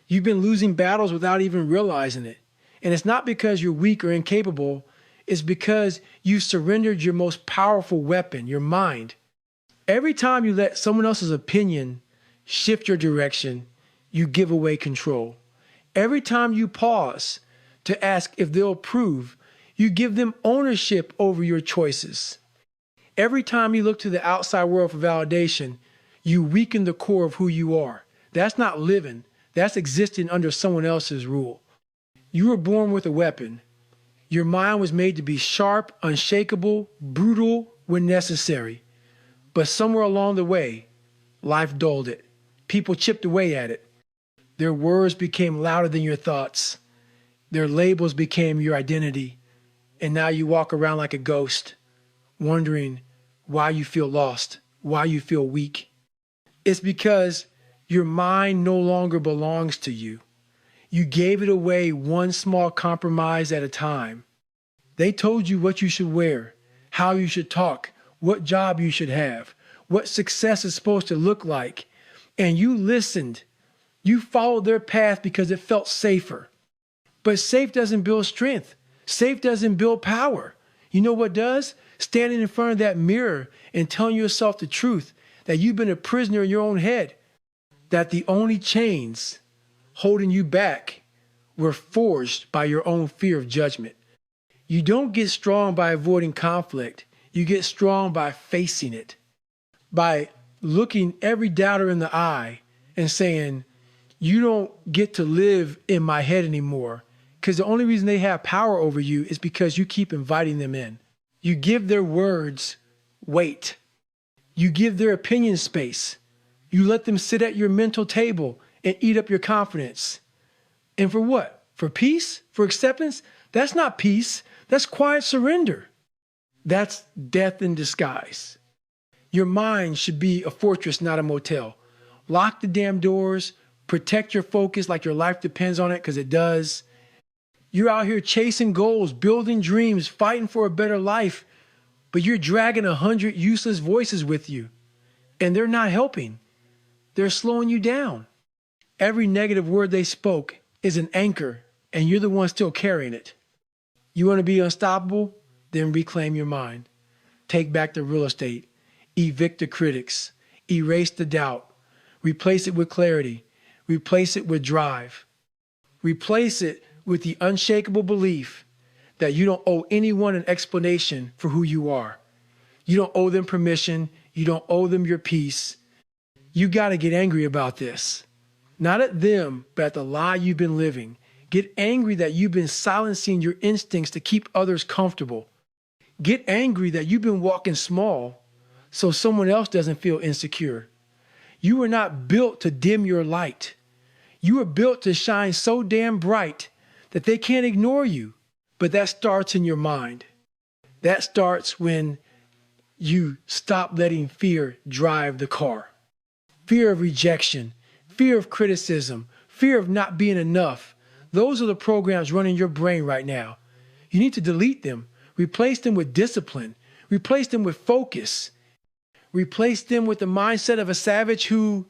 You've been losing battles without even realizing it. And it's not because you're weak or incapable. It's because you surrendered your most powerful weapon, your mind. Every time you let someone else's opinion shift your direction, you give away control. Every time you pause to ask if they'll approve, you give them ownership over your choices. Every time you look to the outside world for validation, you weaken the core of who you are. That's not living. That's existing under someone else's rule. You were born with a weapon. Your mind was made to be sharp, unshakable, brutal when necessary. But somewhere along the way, life dulled it. People chipped away at it. Their words became louder than your thoughts. Their labels became your identity. And now you walk around like a ghost, wondering why you feel lost, why you feel weak. It's because your mind no longer belongs to you. You gave it away one small compromise at a time. They told you what you should wear, how you should talk, what job you should have, what success is supposed to look like. And you listened. You followed their path because it felt safer. But safe doesn't build strength. Safe doesn't build power. You know what does? Standing in front of that mirror and telling yourself the truth that you've been a prisoner in your own head, that the only chains holding you back were forged by your own fear of judgment. You don't get strong by avoiding conflict. You get strong by facing it, by looking every doubter in the eye and saying, you don't get to live in my head anymore, because the only reason they have power over you is because you keep inviting them in. You give their words weight. You give their opinion space. You let them sit at your mental table and eat up your confidence. And for what? For peace? For acceptance? That's not peace. That's quiet surrender. That's death in disguise. Your mind should be a fortress, not a motel. Lock the damn doors. Protect your focus like your life depends on it, because it does. You're out here chasing goals, building dreams, fighting for a better life, but you're dragging 100 useless voices with you, and they're not helping. They're slowing you down. Every negative word they spoke is an anchor, and you're the one still carrying it. You want to be unstoppable? Then reclaim your mind. Take back the real estate. Evict the critics. Erase the doubt. Replace it with clarity. Replace it with drive. Replace it with the unshakable belief that you don't owe anyone an explanation for who you are. You don't owe them permission. You don't owe them your peace. You got to get angry about this. Not at them, but at the lie you've been living. Get angry that you've been silencing your instincts to keep others comfortable. Get angry that you've been walking small so someone else doesn't feel insecure. You were not built to dim your light. You were built to shine so damn bright that they can't ignore you. But that starts in your mind. That starts when you stop letting fear drive the car. Fear of rejection, fear of criticism, fear of not being enough. Those are the programs running your brain right now. You need to delete them. Replace them with discipline. Replace them with focus. Replace them with the mindset of a savage who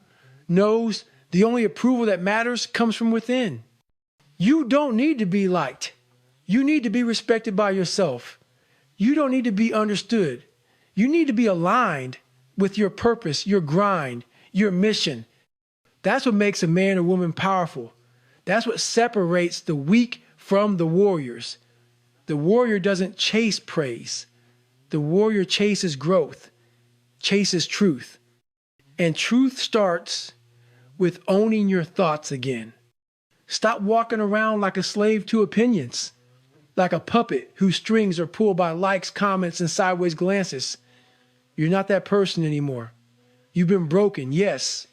knows the only approval that matters comes from within. You don't need to be liked. You need to be respected by yourself. You don't need to be understood. You need to be aligned with your purpose, your grind, your mission. That's what makes a man or woman powerful. That's what separates the weak from the warriors. The warrior doesn't chase praise. The warrior chases growth, chases truth. And truth starts with owning your thoughts again. Stop walking around like a slave to opinions, like a puppet whose strings are pulled by likes, comments, and sideways glances. You're not that person anymore. You've been broken, yes.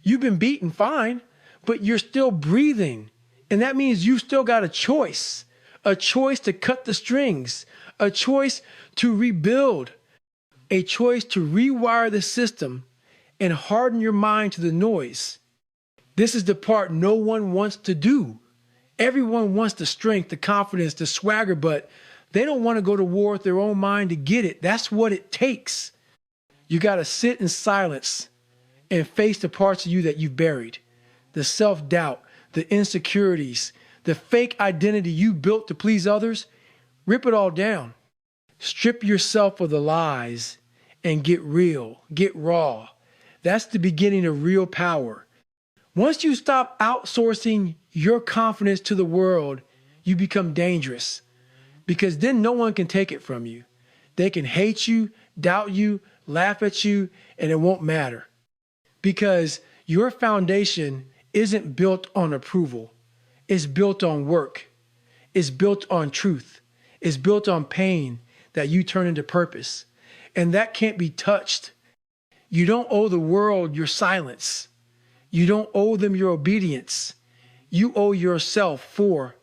You've been beaten, fine, but you're still breathing. And that means you've still got a choice to cut the strings, a choice to rebuild, a choice to rewire the system and harden your mind to the noise. This is the part no one wants to do. Everyone wants the strength, the confidence, the swagger, but they don't want to go to war with their own mind to get it. That's what it takes. You got to sit in silence and face the parts of you that you've buried. The self-doubt, the insecurities, the fake identity you built to please others, rip it all down. Strip yourself of the lies and get real, get raw. That's the beginning of real power. Once you stop outsourcing your confidence to the world, you become dangerous because then no one can take it from you. They can hate you, doubt you, laugh at you, and it won't matter because your foundation isn't built on approval. It's built on work. It's built on truth. It's built on pain that you turn into purpose. And that can't be touched. You don't owe the world your silence. You don't owe them your obedience. You owe yourself 4